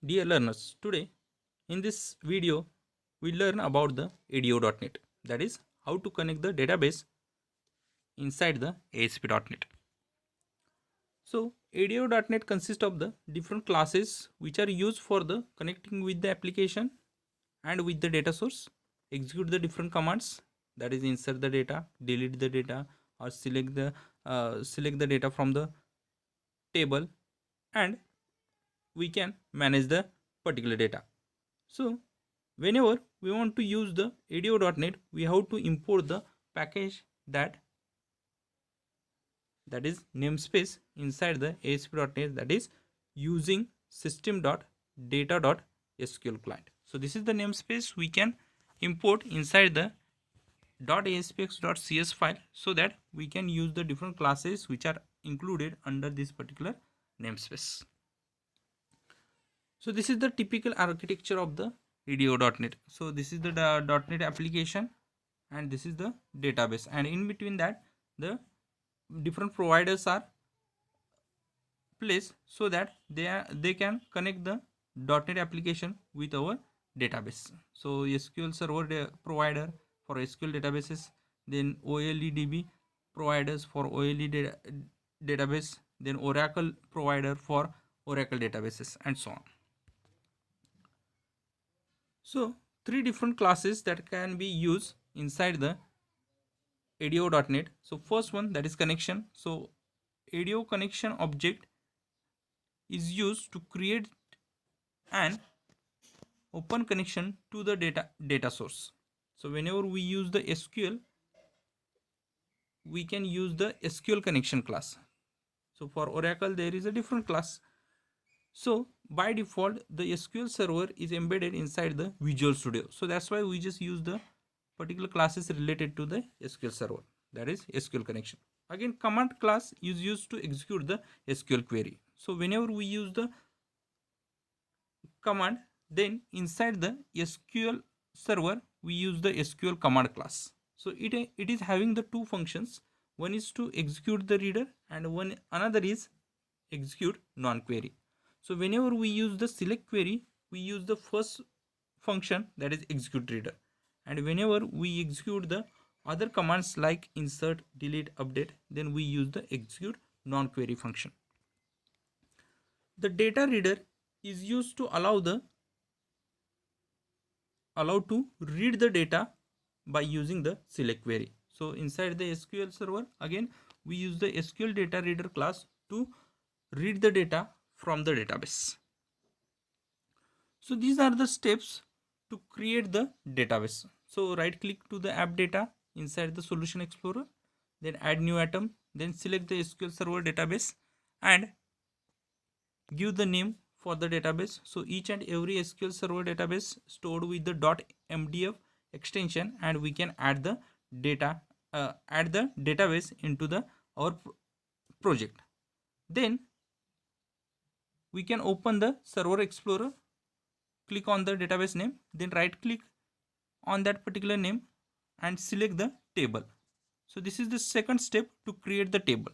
Dear learners, today in this video we learn about the ADO.NET, that is how to connect the database inside the ASP.NET. So ADO.NET consists of the different classes which are used for the connecting with the application and with the data source, execute the different commands, that is insert the data, delete the data, or select the data from the table, and we can manage the particular data. So whenever we want to use the ADO.NET, we have to import the package that is namespace inside the ASP.NET, that is using system.data.sql client. So this is the namespace we can import inside the .aspx.cs file, so that we can use the different classes which are included under this particular namespace. So this is the typical architecture of the ADO.NET. So this is the .NET application and this is the database, and in between that the different providers are placed so that they can connect the .NET application with our database. So SQL Server provider for SQL databases, then OLEDB providers for database, then Oracle provider for Oracle databases, and so on. So three different classes that can be used inside the ADO.NET. So first one, that is connection. So ADO connection object is used to create an open connection to the data source. So whenever we use the SQL, we can use the SQL connection class. So for Oracle there is a different class. So by default the SQL server is embedded inside the Visual Studio. So that's why we just use the particular classes related to the SQL server, that is SQL connection. Again, command class is used to execute the SQL query. So whenever we use the command, then inside the SQL server we use the SQL command class. So it is having the two functions. One is to execute the reader and another is execute non-query. So whenever we use the select query, we use the first function, that is execute reader, and whenever we execute the other commands like insert, delete, update, then we use the execute non-query function. The data reader is used to allow to read the data by using the select query. So inside the SQL server, again we use the SQL data reader class to read the data from the database. So these are the steps to create the database. So right click to the app data inside the solution explorer, then add new item, then select the SQL server database and give the name for the database. So each and every SQL server database stored with the .mdf extension, and we can add the database into our project. Then we can open the server explorer, click on the database name, then right click on that particular name and select the table. So this is the second step to create the table.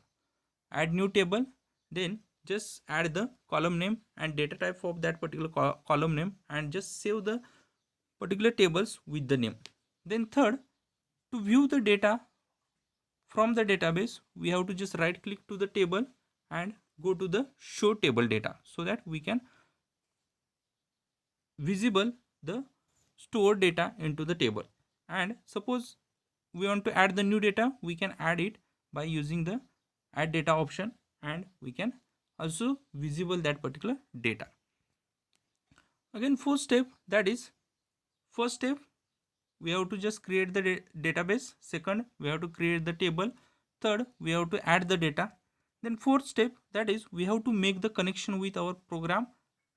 Add new table, then just add the column name and data type of that particular column name, and just save the particular tables with the name. Then third, to view the data from the database, we have to just right click to the table and go to the show table data, so that we can visible the stored data into the table. And suppose we want to add the new data, we can add it by using the add data option, and we can also visible that particular data. Again, first step we have to just create the database. Second, we have to create the table. Third, we have to add the data. Then fourth step, that is we have to make the connection with our program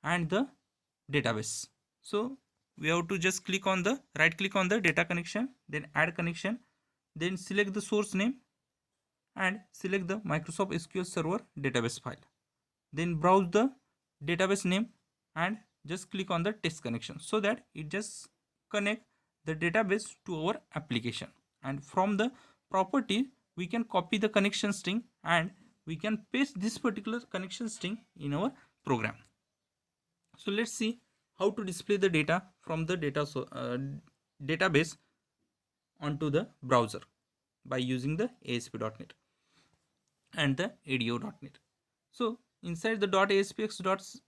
and the database. So we have to just right click on the data connection, then add connection, then select the source name and select the Microsoft SQL Server database file. Then browse the database name and just click on the test connection, so that it just connect the database to our application. And from the property, we can copy the connection string and we can paste this particular connection string in our program. So let's see how to display the data from the database onto the browser by using the ASP.NET and the ADO.NET. So inside the .aspx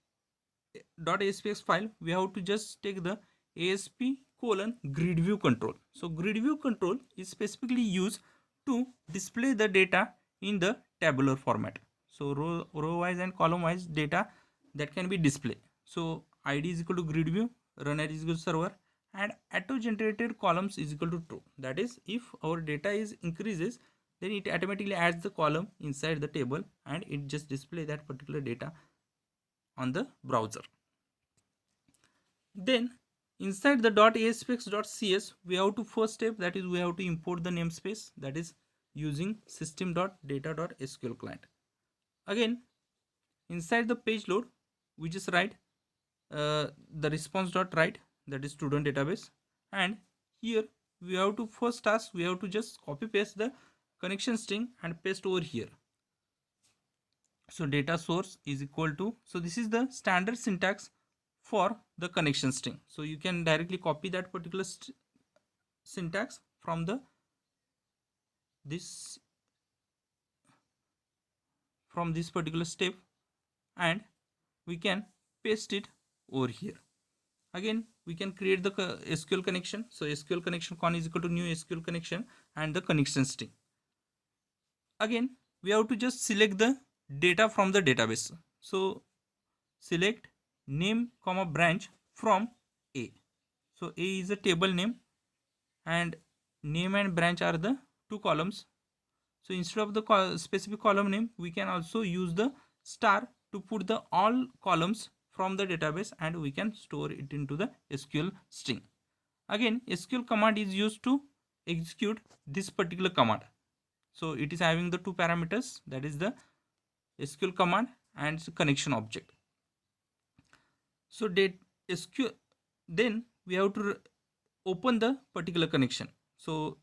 file, we have to just take the ASP::grid view control. So grid view control is specifically used to display the data in the tabular format. So row wise and column wise data that can be displayed. So id is equal to grid view, runner is equal to server, and auto generated columns is equal to true. That is, if our data is increases, then it automatically adds the column inside the table and it just display that particular data on the browser. Then inside the .aspx.cs, we have to first step, that is we have to import the namespace, that is using system.data.sql client. Again, inside the page load, we just write the response.write, that is student database, and here we have to first task, we have to just copy paste the connection string and paste over here. So data source is equal to, so this is the standard syntax for the connection string. So you can directly copy that particular syntax from this particular step, and we can paste it over here. Again, we can create the SQL connection. So SQL connection con is equal to new SQL connection and the connection string. Again, we have to just select the data from the database. So select name comma branch from A. So A is a table name and name and branch are the two columns. So instead of the specific column name, we can also use the star to put the all columns from the database, and we can store it into the SQL string. Again, SQL command is used to execute this particular command. So it is having the two parameters, that is the SQL command and connection object. So SQL, then we have to open the particular connection. So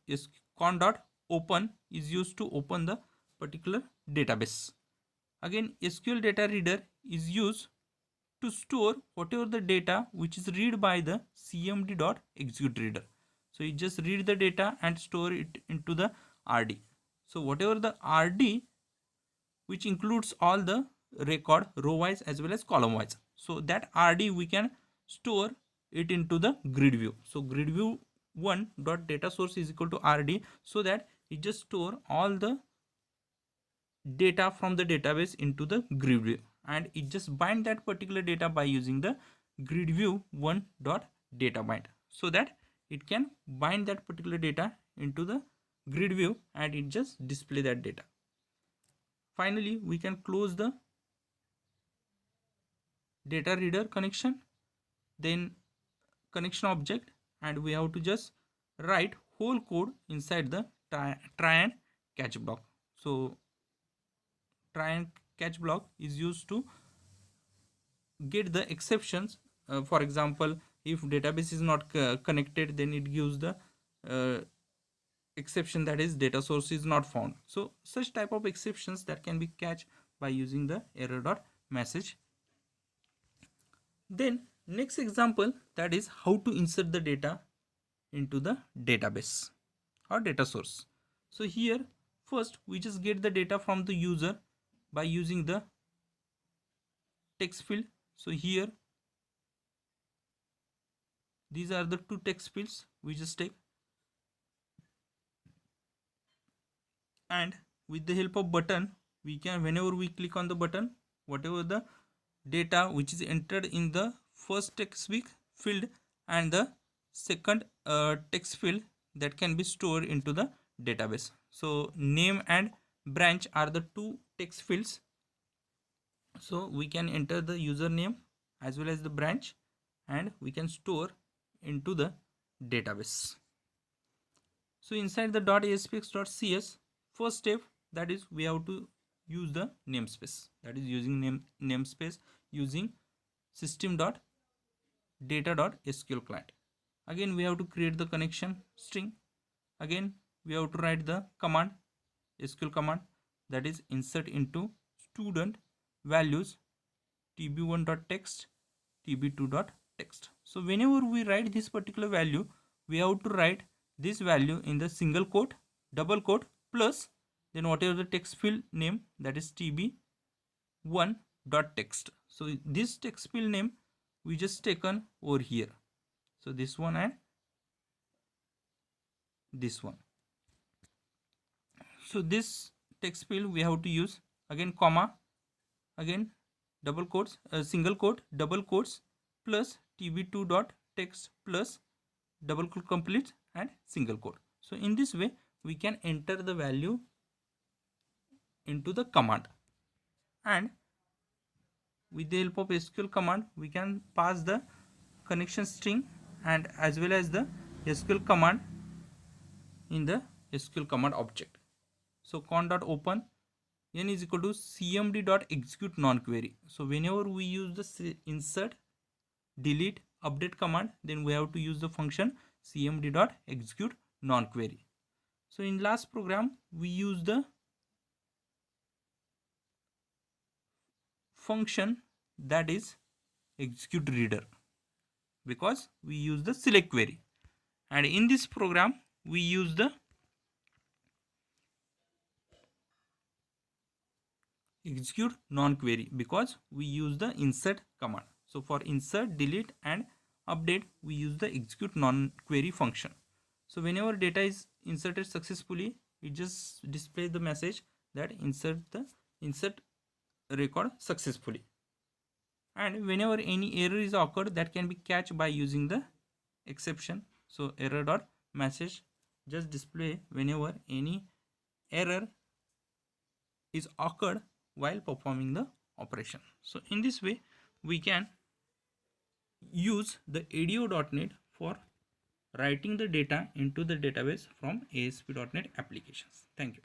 con.open is used to open the particular database. Again, SQL data reader is used to store whatever the data which is read by the cmd.execute reader. So you just read the data and store it into the RD. So whatever the RD, which includes all the record row wise as well as column wise, so that RD we can store it into the grid view. So grid view 1.data source is equal to RD, so that it just store all the data from the database into the grid view, and it just bind that particular data by using the grid view 1.data bind, so that it can bind that particular data into the grid view and it just display that data. Finally, we can close the data reader connection, then connection object, and we have to just write whole code inside the try and catch block. So try and catch block is used to get the exceptions. For example, if database is not connected, then it gives the exception, that is data source is not found. So such type of exceptions that can be catched by using the error.message. Then next example, that is how to insert the data into the database or data source. So here first we just get the data from the user by using the text field. So here these are the two text fields we just take, and with the help of button, we can, whenever we click on the button, whatever the data which is entered in the first text field and the second text field, that can be stored into the database. So name and branch are the two text fields, so we can enter the username as well as the branch, and we can store into the database. So inside the .aspx.cs, first step, that is we have to use the namespace, that is using namespace using system.data.sql client. Again, we have to create the connection string. Again, we have to write the command, SQL command, that is insert into student values tb1.text tb2.text. So whenever we write this particular value, we have to write this value in the single quote, double quote, plus then whatever the text field name, that is tb1.text. So this text field name we just taken over here. So this one and this one. So this text field we have to use again comma, again double quotes, single quote, double quotes, plus tb2.text plus double quote complete and single quote. So in this way we can enter the value into the command, and with the help of SQL command we can pass the connection string and as well as the SQL command in the SQL command object. So con.open n is equal to cmd.execute non-query. So whenever we use the insert, delete, update command, then we have to use the function cmd.execute non-query. So in last program we use the function that is execute reader because we use the select query, and in this program we use the execute non-query because we use the insert command. So for insert, delete and update we use the execute non-query function. So whenever data is inserted successfully, it just displays the message that insert record successfully. And whenever any error is occurred, that can be catched by using the exception. So error dot message just display whenever any error is occurred while performing the operation. So in this way we can use the ADO.NET for writing the data into the database from ASP.NET applications. Thank you.